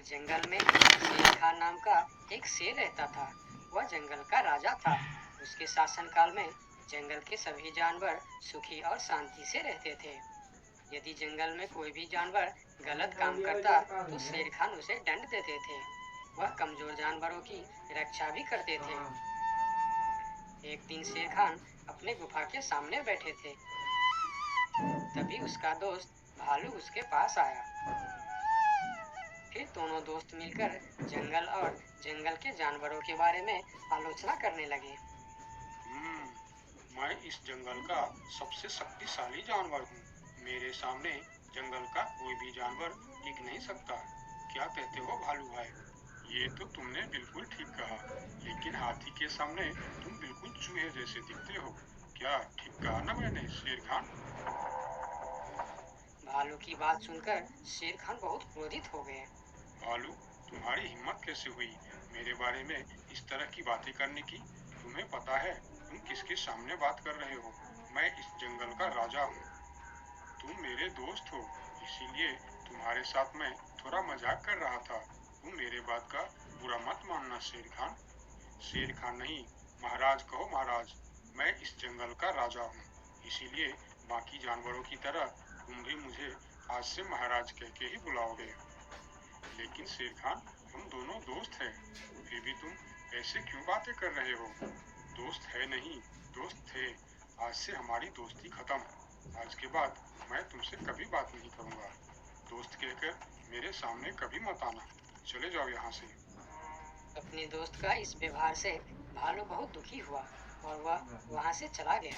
जंगल में शेर खान नाम का एक शेर रहता था। वह जंगल का राजा था। उसके शासनकाल में जंगल के सभी जानवर सुखी और शांति से रहते थे। यदि जंगल में कोई भी जानवर गलत काम करता तो शेर खान उसे दंड देते थे। वह कमजोर जानवरों की रक्षा भी करते थे। एक दिन शेर खान अपने गुफा के सामने बैठे थे। तभी उसका दोस्त भालू उसके पास आया। फिर दोनों दोस्त मिलकर जंगल और जंगल के जानवरों के बारे में आलोचना करने लगे। मैं इस जंगल का सबसे शक्तिशाली जानवर हूँ। मेरे सामने जंगल का कोई भी जानवर टिक नहीं सकता। क्या कहते हो भालू भाई? ये तो तुमने बिल्कुल ठीक कहा, लेकिन हाथी के सामने तुम बिल्कुल चूहे जैसे दिखते हो। क्या ठीक कहा ना मैंने शेर खान? भालू की बात सुनकर शेर खान बहुत क्रोधित हो गए। भालू, तुम्हारी हिम्मत कैसे हुई मेरे बारे में इस तरह की बातें करने की? तुम्हें पता है तुम किसके सामने बात कर रहे हो? मैं इस जंगल का राजा हूँ। तुम मेरे दोस्त हो, इसीलिए तुम्हारे साथ मैं थोड़ा मजाक कर रहा था। तुम मेरे बात का बुरा मत मानना शेर खान। शेर खान नहीं, महाराज कहो महाराज। मैं इस जंगल का राजा हूँ, इसीलिए बाकी जानवरों की तरह तुम भी मुझे आज से महाराज कह के ही बुलाओगे। लेकिन शेर खान, हम दोनों दोस्त हैं, फिर भी तुम ऐसे क्यों बातें कर रहे हो? दोस्त है नहीं, दोस्त थे। आज से हमारी दोस्ती खत्म। आज के बाद मैं तुमसे कभी बात नहीं करूँगा। दोस्त कहकर मेरे सामने कभी मत आना। चले जाओ यहाँ से। अपने दोस्त का इस व्यवहार से भालू बहुत दुखी हुआ और वह वहां से चला गया।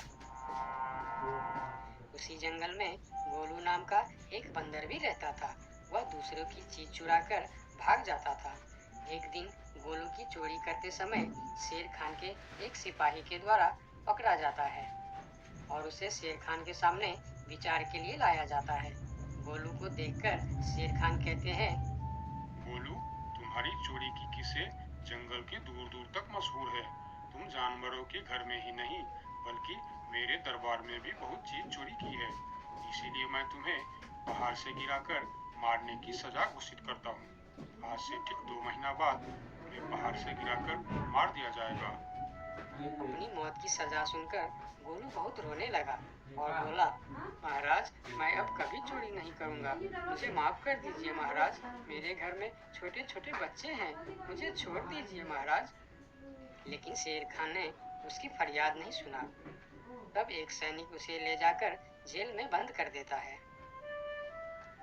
उसी जंगल में गोलू नाम का एक बंदर भी रहता था। वह दूसरों की चीज चुराकर भाग जाता था। एक दिन गोलू की चोरी करते समय शेर खान के एक सिपाही के द्वारा पकड़ा जाता है और उसे शेर खान के सामने विचार के लिए लाया जाता है। गोलू को देखकर शेर खान कहते हैं, गोलू, तुम्हारी चोरी की किस्से जंगल के दूर दूर तक मशहूर है। तुम जानवरों के घर में ही नहीं, बल्कि मेरे दरबार में भी बहुत चीज चोरी की है। इसीलिए मैं तुम्हें पहाड़ से गिराकर मारने की सजा घोषित करता हूँ। आज से ठीक 2 महीना बाद तुम्हें पहाड़ से गिराकर मार दिया जाएगा। अपनी मौत की सजा सुनकर गोलू बहुत रोने लगा और बोला, महाराज, मैं अब कभी चोरी नहीं करूंगा। मुझे माफ कर दीजिए महाराज। मेरे घर में छोटे छोटे बच्चे हैं, मुझे छोड़ दीजिए महाराज। लेकिन शेर खान ने उसकी फरियाद नहीं सुना। तब एक सैनिक उसे ले जाकर जेल में बंद कर देता है।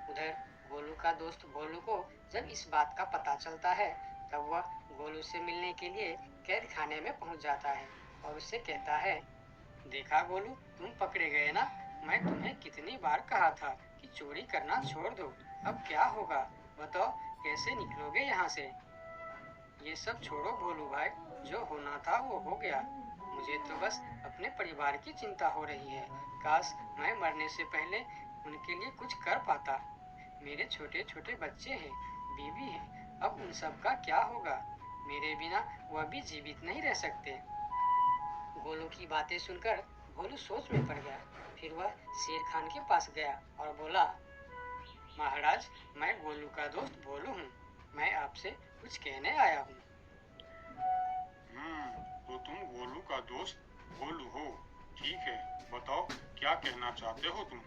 उधर गोलू का दोस्त भोलू को जब इस बात का पता चलता है, तब वह गोलू से मिलने के लिए कैद खाने में पहुंच जाता है और उससे कहता है, देखा गोलू, तुम पकड़े गए ना। मैं तुम्हें कितनी बार कहा था कि चोरी करना छोड़ दो। अब क्या होगा बताओ, कैसे निकलोगे यहाँ से? ये सब छोड़ो भोलू भाई, जो होना था वो हो गया। मुझे तो बस अपने परिवार की चिंता हो रही है। काश मैं मरने से पहले उनके लिए कुछ कर पाता। मेरे छोटे छोटे बच्चे हैं, बीवी है, अब उन सब का क्या होगा? मेरे बिना वह भी जीवित नहीं रह सकते। गोलू की बातें सुनकर भोलू सोच में पड़ गया। फिर वह शेर खान के पास गया और बोला, महाराज, मैं गोलू का दोस्त भोलू हूँ। मैं आपसे कुछ कहने आया हूँ। तो तुम गोलू का दोस्त भोलू हो? ठीक है, बताओ क्या कहना चाहते हो तुम?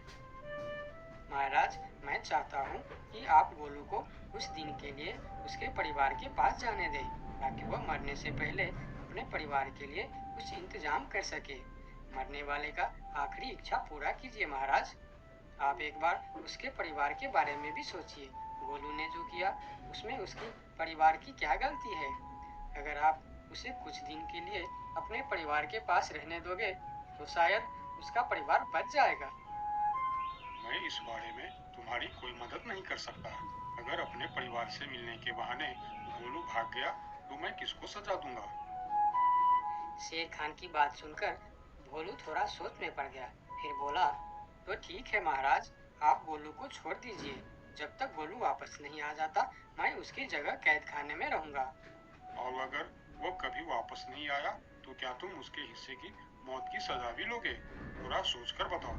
महाराज, मैं चाहता हूँ कि आप गोलू को कुछ दिन के लिए उसके परिवार के पास जाने दें, ताकि वह मरने से पहले अपने परिवार के लिए कुछ इंतजाम कर सके। मरने वाले का आखिरी इच्छा पूरा कीजिए महाराज। आप एक बार उसके परिवार के बारे में भी सोचिए। गोलू ने जो किया उसमें उसकी परिवार की क्या गलती है? अगर आप उसे कुछ दिन के लिए अपने परिवार के पास रहने दोगे तो शायद उसका परिवार बच जाएगा। मैं इस बारे में तुम्हारी कोई मदद नहीं कर सकता। अगर अपने परिवार से मिलने के बहाने गोलू भाग गया तो मैं किसको सजा दूंगा? शेर खान की बात सुनकर भोलू थोड़ा सोच में पड़ गया। फिर बोला, तो ठीक है महाराज, आप गोलू को छोड़ दीजिए। जब तक गोलू वापस नहीं आ जाता मैं उसकी जगह कैद खाने में रहूंगा। और अगर वो कभी वापस नहीं आया तो क्या तुम उसके हिस्से की मौत की सजा भी लोगे? थोड़ा सोचकर बताओ।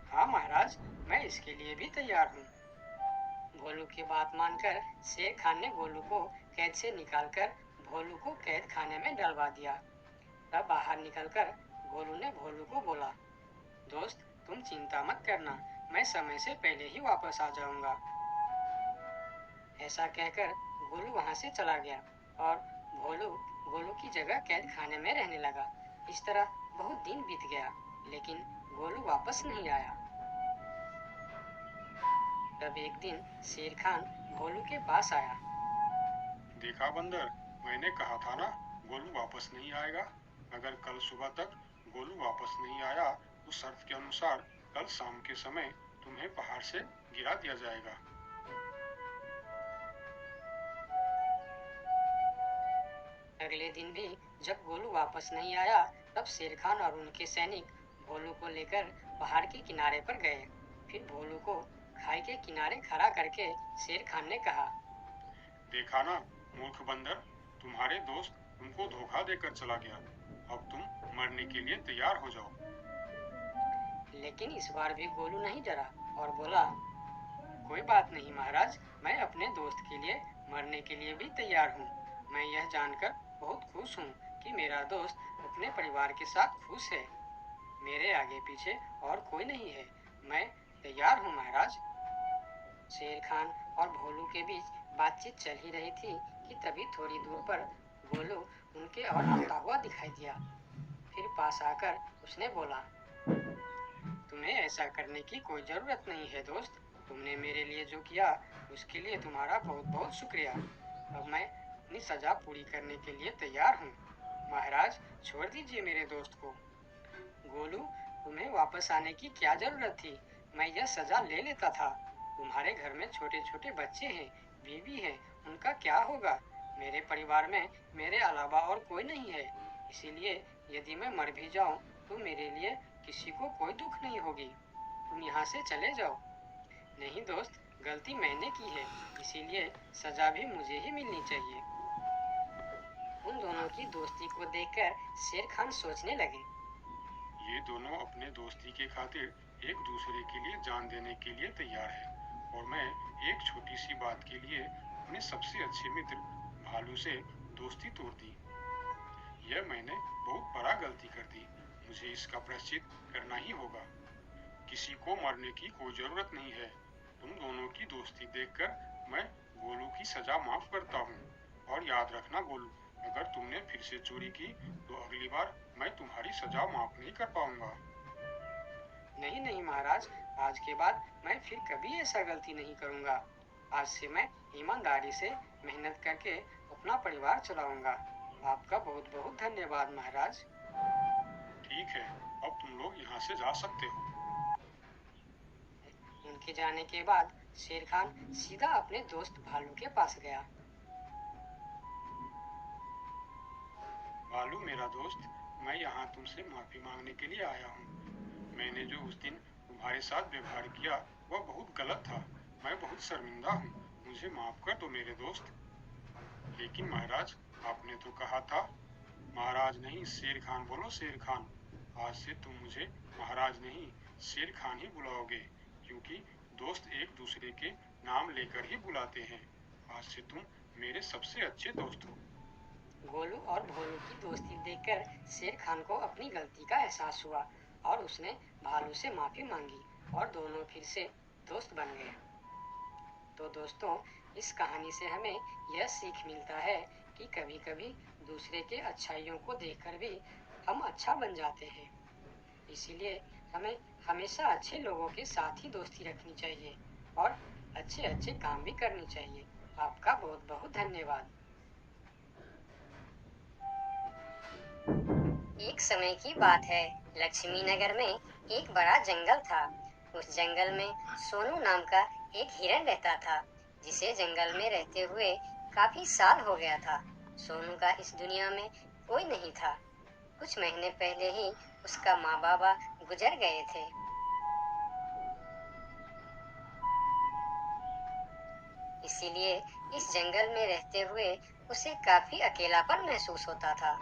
हाँ महाराज, मैं इसके लिए भी तैयार हूँ। भोलू की बात मानकर शेर खान ने गोलू को कैद से निकालकर भोलू को कैद खाने में डलवा दिया। तब बाहर निकलकर गोलू ने भोलू को बोला, दोस्त तुम चिंता मत करना, मैं समय से पहले ही वापस आ जाऊंगा। ऐसा कहकर गोलू वहां से चला गया और भोलू गोलू की जगह कैद खाने में रहने लगा। इस तरह बहुत दिन बीत गया, लेकिन गोलू वापस नहीं आया। तब एक दिन शेर खान भोलू के पास आया। देखा बंदर, मैंने कहा था ना गोलू वापस नहीं आएगा। अगर कल सुबह तक गोलू वापस नहीं आया तो शर्त के अनुसार कल शाम के समय तुम्हें पहाड़ से गिरा दिया जाएगा। अगले दिन भी जब गोलू वापस नहीं आया, तब शेर खान और उनके सैनिक भोलू को लेकर पहाड़ के किनारे पर गए। फिर भोलू को खाई के किनारे खड़ा करके शेर खान ने कहा, देखा ना मूर्ख बंदर, तुम्हारे दोस्त तुमको धोखा देकर चला गया। अब तुम मरने के लिए तैयार हो जाओ। लेकिन इस बार भी गोलू नहीं डरा और बोला, कोई बात नहीं महाराज, मैं अपने दोस्त के लिए मरने के लिए भी तैयार हूँ। मैं यह जानकर बहुत खुश हूँ कि मेरा दोस्त अपने परिवार के साथ खुश है। मेरे आगे पीछे और कोई नहीं है, मैं तैयार हूँ महाराज। शेर खान और भोलू के बीच बातचीत चल ही रही थी कि तभी थोड़ी दूर पर गोलू उनके और आता हुआ दिखाई दिया। फिर पास आकर उसने बोला, तुम्हें ऐसा करने की कोई जरूरत नहीं है दोस्त। तुमने मेरे लिए जो किया उसके लिए तुम्हारा बहुत बहुत शुक्रिया। अब मैं अपनी सजा पूरी करने के लिए तैयार हूँ। महाराज छोड़ दीजिए मेरे दोस्त को। गोलू, तुम्हें वापस आने की क्या जरूरत थी? मैं यह सजा ले लेता था। तुम्हारे घर में छोटे छोटे बच्चे हैं, बीवी है, उनका क्या होगा? मेरे परिवार में मेरे अलावा और कोई नहीं है, इसीलिए यदि मैं मर भी जाऊं तो मेरे लिए किसी को कोई दुख नहीं होगी। तुम यहाँ से चले जाओ। नहीं दोस्त, गलती मैंने की है, इसीलिए सजा भी मुझे ही मिलनी चाहिए। उन दोनों की दोस्ती को देखकर शेर खान सोचने लगे, ये दोनों अपने दोस्ती के खातिर एक दूसरे के लिए जान देने के लिए तैयार है, और मैं एक छोटी सी बात के लिए अपने सबसे अच्छे मित्र भालू से दोस्ती तोड़ दी। यह मैंने बहुत बड़ा गलती कर दी। मुझे इसका प्रायश्चित करना ही होगा। किसी को मरने की कोई जरूरत नहीं है। तुम दोनों की दोस्ती देखकर मैं गोलू की सजा माफ करता हूँ। और याद रखना गोलू, अगर तुमने फिर से चोरी की तो अगली बार मैं तुम्हारी सजा माफ नहीं कर पाऊंगा। नहीं नहीं महाराज, आज के बाद मैं फिर कभी ऐसा गलती नहीं करूंगा। आज से मैं ईमानदारी से मेहनत करके अपना परिवार चलाऊंगा। आपका बहुत बहुत धन्यवाद महाराज। ठीक है, अब तुम लोग यहाँ से जा सकते हो। उनके जाने के बाद शेर खान सीधा अपने दोस्त भालू के पास गया। भालू मेरा दोस्त, मैं यहाँ तुमसे माफी मांगने के लिए आया हूँ। मैंने जो उस दिन तुम्हारे साथ व्यवहार किया वह बहुत गलत था। मैं बहुत शर्मिंदा हूँ। मुझे माफ कर दो मेरे दोस्त। लेकिन महाराज, आपने तो कहा था। महाराज नहीं, शेर खान बोलो, शेर खान। आज से तुम मुझे महाराज नहीं, शेर खान ही बुलाओगे, क्योंकि दोस्त एक दूसरे के नाम लेकर ही बुलाते हैं। आज से तुम मेरे सबसे अच्छे दोस्त हो। गोलू और भोलू की दोस्ती देखकर शेर खान को अपनी गलती का एहसास हुआ और उसने भालू से माफी मांगी और दोनों फिर से दोस्त बन गए। तो दोस्तों, इस कहानी से हमें यह सीख मिलता है कि कभी कभी दूसरे के अच्छाइयों को देखकर भी हम अच्छा बन जाते हैं। इसीलिए हमें हमेशा अच्छे लोगों के साथ ही दोस्ती रखनी चाहिए और अच्छे अच्छे काम भी करनी चाहिए। आपका बहुत बहुत धन्यवाद। एक समय की बात है, लक्ष्मी नगर में एक बड़ा जंगल था। उस जंगल में सोनू नाम का एक हिरण रहता था, जिसे जंगल में रहते हुए काफी साल हो गया था। सोनू का इस दुनिया में कोई नहीं था। कुछ महीने पहले ही उसका माँ बाबा गुजर गए थे। इसीलिए इस जंगल में रहते हुए उसे काफी अकेलापन महसूस होता था।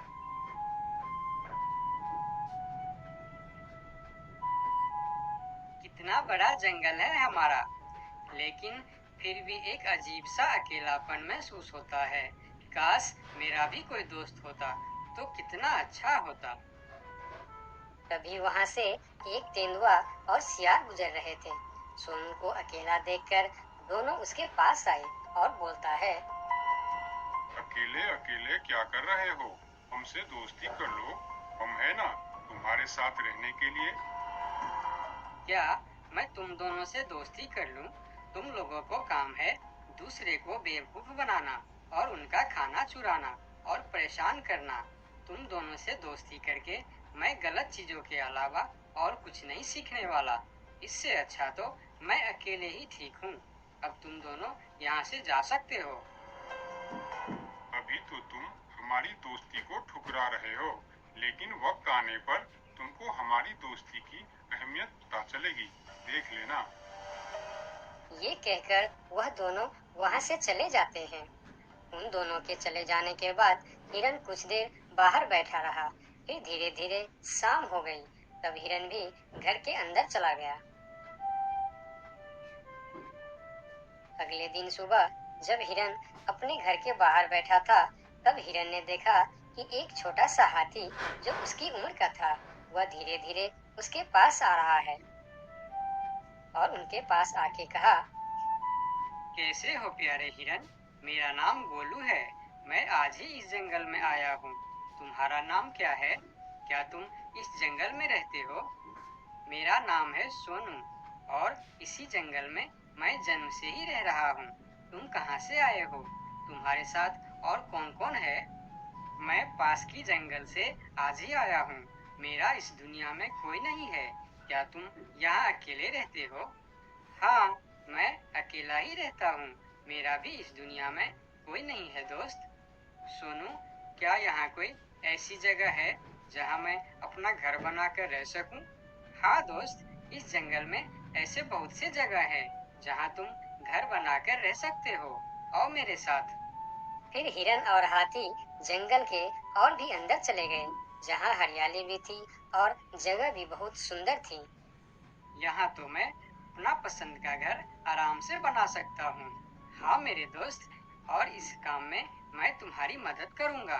कितना बड़ा जंगल है हमारा, लेकिन फिर भी एक अजीब सा अकेलापन महसूस होता है। काश मेरा भी कोई दोस्त होता तो कितना अच्छा होता। तभी वहाँ से एक तेंदुआ और सियार गुजर रहे थे। सोनू को अकेला देखकर दोनों उसके पास आए और बोलता है, अकेले अकेले क्या कर रहे हो? हमसे दोस्ती कर लो, हम है ना तुम्हारे साथ रहने के लिए। क्या मैं तुम दोनों से दोस्ती कर लूं? तुम लोगों को काम है दूसरे को बेवकूफ बनाना और उनका खाना चुराना और परेशान करना। तुम दोनों से दोस्ती करके मैं गलत चीजों के अलावा और कुछ नहीं सीखने वाला। इससे अच्छा तो मैं अकेले ही ठीक हूँ। अब तुम दोनों यहाँ से जा सकते हो। अभी तो तुम हमारी दोस्ती को ठुकरा रहे हो, लेकिन वक्त आने पर तुमको हमारी दोस्ती की अहमियत पता चलेगी, देख लेना। ये कहकर वह दोनों वहाँ से चले जाते हैं। उन दोनों के चले जाने के बाद हिरन कुछ देर बाहर बैठा रहा। फिर धीरे धीरे शाम हो गई। तब हिरन भी घर के अंदर चला गया। अगले दिन सुबह जब हिरन अपने घर के बाहर बैठा था, तब हिरन ने देखा कि एक छोटा सा हाथी जो उसकी उम्र का था, वह धीरे धीरे उसके पास आ रहा है और उनके पास आके कहा, कैसे हो प्यारे हिरन? मेरा नाम गोलू है। मैं आज ही इस जंगल में आया हूँ। तुम्हारा नाम क्या है? क्या तुम इस जंगल में रहते हो? मेरा नाम है सोनू और इसी जंगल में मैं जन्म से ही रह रहा हूँ। तुम कहाँ से आए हो? तुम्हारे साथ और कौन कौन है? मैं पास की जंगल से आज ही आया हूँ। मेरा इस दुनिया में कोई नहीं है। क्या तुम यहाँ अकेले रहते हो? हाँ, मैं अकेला ही रहता हूँ। मेरा भी इस दुनिया में कोई नहीं है दोस्त। सोनू, क्या यहाँ कोई ऐसी जगह है जहाँ मैं अपना घर बनाकर रह सकूं? हाँ दोस्त, इस जंगल में ऐसे बहुत से जगह है जहाँ तुम घर बनाकर रह सकते हो। आओ मेरे साथ। फिर हिरन और हाथी जंगल के और भी अंदर चले गए, जहाँ हरियाली भी थी और जगह भी बहुत सुंदर थी। यहाँ तो मैं अपना पसंद का घर आराम से बना सकता हूँ। हाँ मेरे दोस्त, और इस काम में मैं तुम्हारी मदद करूँगा।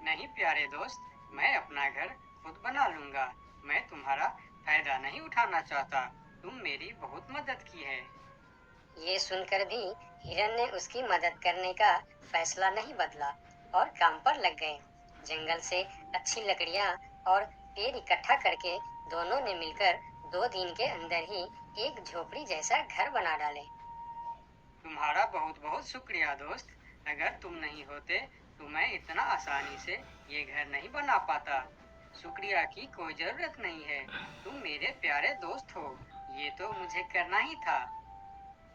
नहीं प्यारे दोस्त, मैं अपना घर खुद बना लूँगा। मैं तुम्हारा फायदा नहीं उठाना चाहता। तुम मेरी बहुत मदद की है। ये सुनकर भी हिरन ने उसकी मदद करने का फैसला नहीं बदला और काम पर लग गए। जंगल से अच्छी लकड़ियाँ और पेड़ इकट्ठा करके दोनों ने मिलकर 2 दिन के अंदर ही एक झोपड़ी जैसा घर बना डाले। तुम्हारा बहुत बहुत शुक्रिया दोस्त। अगर तुम नहीं होते तो मैं इतना आसानी से ये घर नहीं बना पाता। शुक्रिया की कोई जरूरत नहीं है। तुम मेरे प्यारे दोस्त हो। ये तो मुझे करना ही था।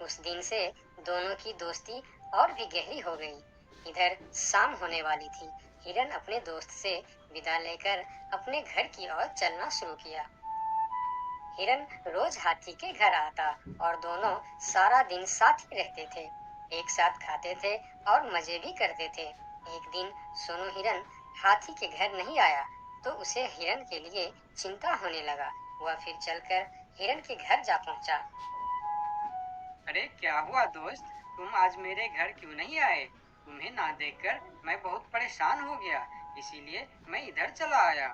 उस दिन से दोनों की दोस्ती और भी गहरी हो गई। इधर शाम होने वाली थी। हिरन अपने दोस्त से विदा लेकर अपने घर की ओर चलना शुरू किया। हिरन रोज हाथी के घर आता और दोनों सारा दिन साथ ही रहते थे। एक साथ खाते थे और मजे भी करते थे। एक दिन सोनू हिरन हाथी के घर नहीं आया तो उसे हिरन के लिए चिंता होने लगा। वह फिर चलकर हिरन के घर जा पहुंचा। अरे क्या हुआ दोस्त? तुम आज मेरे घर क्यों नहीं आए? तुम्हें ना देखकर मैं बहुत परेशान हो गया, इसीलिए मैं इधर चला आया।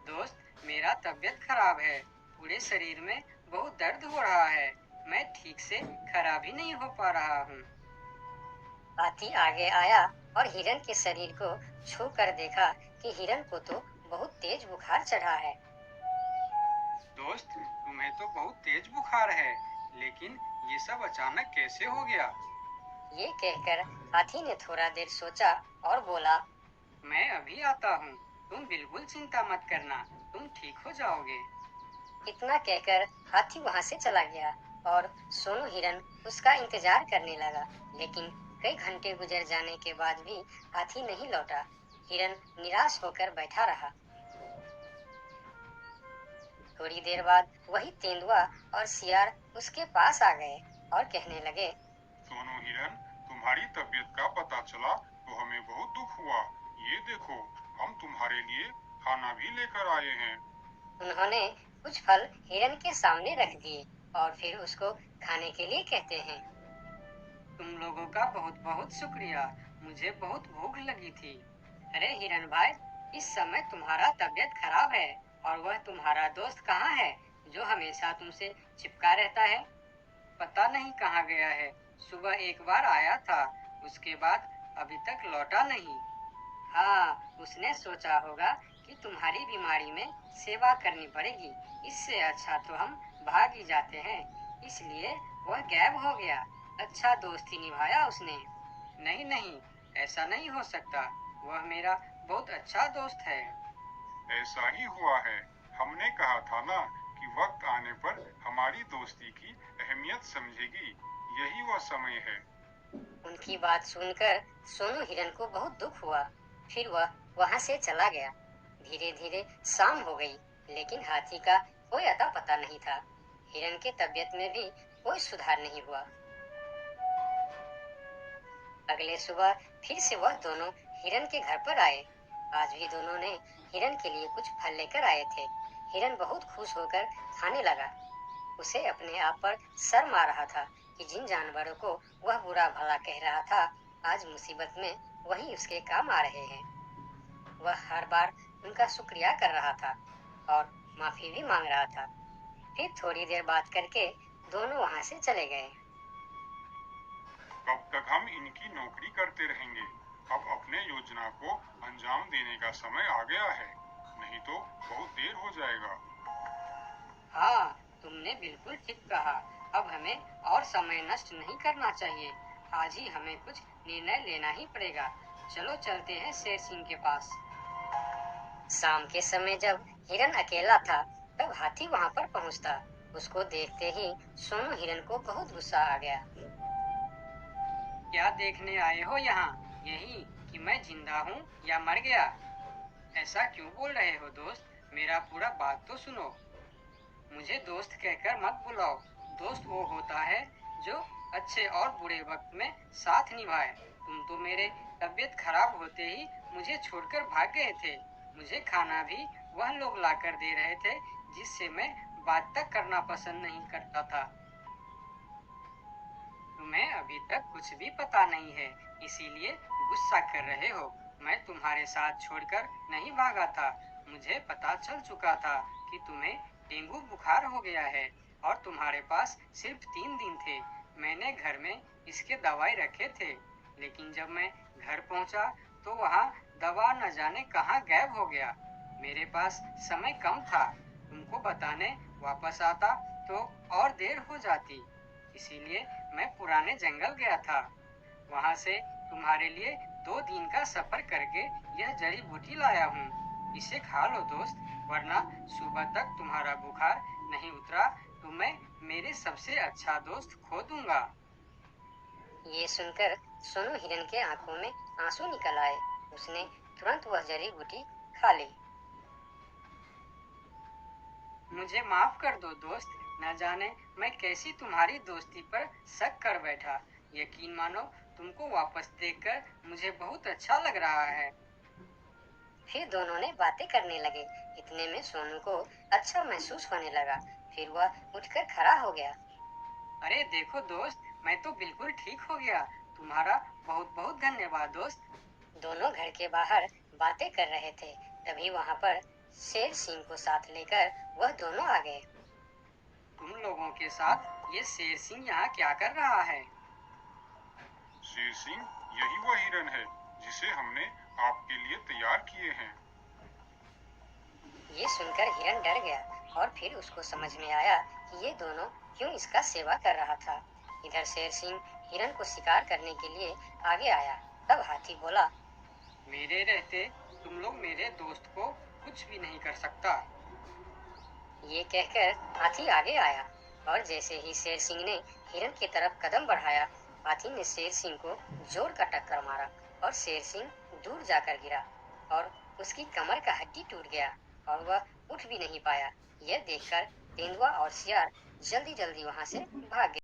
दोस्त, मेरा तबीयत खराब है। पूरे शरीर में बहुत दर्द हो रहा है। मैं ठीक से खड़ा भी नहीं हो पा रहा हूँ। हाथी आगे आया और हिरन के शरीर को छू कर देखा कि हिरन को तो बहुत तेज बुखार चढ़ा है। दोस्त, तुम्हें तो बहुत तेज बुखार है, लेकिन ये सब अचानक कैसे हो गया? ये कहकर हाथी ने थोड़ा देर सोचा और बोला, मैं अभी आता हूँ। तुम बिल्कुल चिंता मत करना, तुम ठीक हो जाओगे। इतना कहकर हाथी वहाँ से चला गया और सोनू हिरन उसका इंतजार करने लगा, लेकिन कई घंटे गुजर जाने के बाद भी हाथी नहीं लौटा। हिरन निराश होकर बैठा रहा। थोड़ी देर बाद वही तेंदुआ और सियार उसके पास आ गए और कहने लगे, सोनू हिरन, तुम्हारी तबीयत का पता चला तो हमें बहुत दुख हुआ। ये देखो, हम तुम्हारे लिए खाना भी लेकर आए हैं। उन्होंने कुछ फल हिरन के सामने रख दिए और फिर उसको खाने के लिए कहते हैं। तुम लोगों का बहुत बहुत शुक्रिया। मुझे बहुत भूख लगी थी। अरे हिरन भाई, इस समय तुम्हारा तबीयत खराब है और वह तुम्हारा दोस्त कहाँ है जो हमेशा तुमसे चिपका रहता है? पता नहीं कहाँ गया है। सुबह एक बार आया था, उसके बाद अभी तक लौटा नहीं। हाँ, उसने सोचा होगा कि तुम्हारी बीमारी में सेवा करनी पड़ेगी, इससे अच्छा तो हम भाग ही जाते हैं, इसलिए वह गायब हो गया। अच्छा दोस्ती निभाया उसने। नहीं नहीं, ऐसा नहीं हो सकता। वह मेरा बहुत अच्छा दोस्त है। ऐसा ही हुआ है। हमने कहा था ना कि वक्त आने पर हमारी दोस्ती की अहमियत समझेगी। यही वो समय है। उनकी बात सुनकर सोनू हिरन को बहुत दुख हुआ। फिर वह वहां से चला गया। धीरे धीरे शाम हो गई, लेकिन हाथी का कोई अता पता नहीं था। हिरन के तबीयत में भी कोई सुधार नहीं हुआ। अगले सुबह फिर से वह दोनों हिरन के घर पर आए। आज भी दोनों ने हिरन के लिए कुछ फल लेकर आए थे। हिरन बहुत खुश होकर खाने लगा। उसे अपने आप पर शर्म आ रहा था कि जिन जानवरों को वह बुरा भला कह रहा था, आज मुसीबत में वही उसके काम आ रहे हैं। वह हर बार उनका शुक्रिया कर रहा था और माफी भी मांग रहा था। फिर थोड़ी देर बात करके दोनों वहां से चले गए। कब तक हम इनकी नौकरी करते रहेंगे? अब अपने योजना को अंजाम देने का समय आ गया है, नहीं तो बहुत देर हो जाएगा। हाँ, तुमने बिल्कुल ठीक कहा। अब हमें और समय नष्ट नहीं करना चाहिए। आज ही हमें कुछ निर्णय लेना ही पड़ेगा। चलो चलते हैं शेर सिंह के पास। शाम के समय जब हिरन अकेला था, तब हाथी वहां पर पहुंचता। उसको देखते ही सोनू हिरन को बहुत गुस्सा आ गया। क्या देखने आए हो यहाँ? यही कि मैं जिंदा हूँ या मर गया? ऐसा क्यों बोल रहे हो दोस्त? मेरा पूरा बात तो सुनो। मुझे दोस्त कहकर मत बुलाओ। दोस्त वो होता है जो अच्छे और बुरे वक्त में साथ निभाए। तुम तो मेरे तबीयत खराब होते ही मुझे छोड़कर भाग गए थे। मुझे खाना भी वह लोग लाकर दे रहे थे जिससे मैं बात तक करना पसंद नहीं करता था। तुम्हें अभी तक कुछ भी पता नहीं है, इसीलिए गुस्सा कर रहे हो। मैं तुम्हारे साथ छोड़कर नहीं भागा था। मुझे पता चल चुका था कि तुम्हें डेंगू बुखार हो गया है और तुम्हारे पास सिर्फ 3 दिन थे। मैंने घर में इसके दवाई रखे थे, लेकिन जब मैं घर पहुंचा तो वहाँ दवा न जाने कहाँ गायब हो गया। मेरे पास समय कम था। तुमको बताने वापस आता तो और देर हो जाती, इसीलिए मैं पुराने जंगल गया था। वहां से तुम्हारे लिए 2 दिन का सफर करके यह जड़ी बूटी लाया हूँ। इसे खा लो दोस्त, वरना सुबह तक तुम्हारा बुखार नहीं उतरा तो मैं मेरे सबसे अच्छा दोस्त खो दूंगा। ये सुनकर सोनू हिरन के आंखों में आंसू निकल आए। उसने तुरंत वह जड़ी बूटी खा ली। मुझे माफ कर दो दोस्त, न जाने मैं कैसी तुम्हारी दोस्ती पर शक कर बैठा। यकीन मानो, तुमको वापस देखकर मुझे बहुत अच्छा लग रहा है। फिर दोनों ने बातें करने लगे। इतने में सोनू को अच्छा महसूस होने लगा। फिर वह उठकर खड़ा हो गया। अरे देखो दोस्त, मैं तो बिल्कुल ठीक हो गया। तुम्हारा बहुत बहुत धन्यवाद दोस्त। दोनों घर के बाहर बातें कर रहे थे, तभी वहां पर शेर सिंह को साथ लेकर वह दोनों आ गए। तुम लोगों के साथ ये शेर सिंह यहाँ क्या कर रहा है? शेर सिंह, यही वह हिरन है जिसे हमने आपके लिए तैयार किए हैं। ये सुनकर हिरन डर गया और फिर उसको समझ में आया कि ये दोनों क्यों इसका सेवा कर रहा था। इधर शेर सिंह हिरन को शिकार करने के लिए आगे आया। तब हाथी बोला, मेरे रहते तुम लोग मेरे दोस्त को कुछ भी नहीं कर सकता। ये कहकर हाथी आगे आया और जैसे ही शेर सिंह ने हिरन की तरफ कदम बढ़ाया, हाथी ने शेर सिंह को जोर का टक्कर मारा और शेर सिंह दूर जाकर गिरा और उसकी कमर का हड्डी टूट गया और वह उठ भी नहीं पाया। यह देखकर तेंदुआ और सियार जल्दी जल्दी वहां से भाग गए।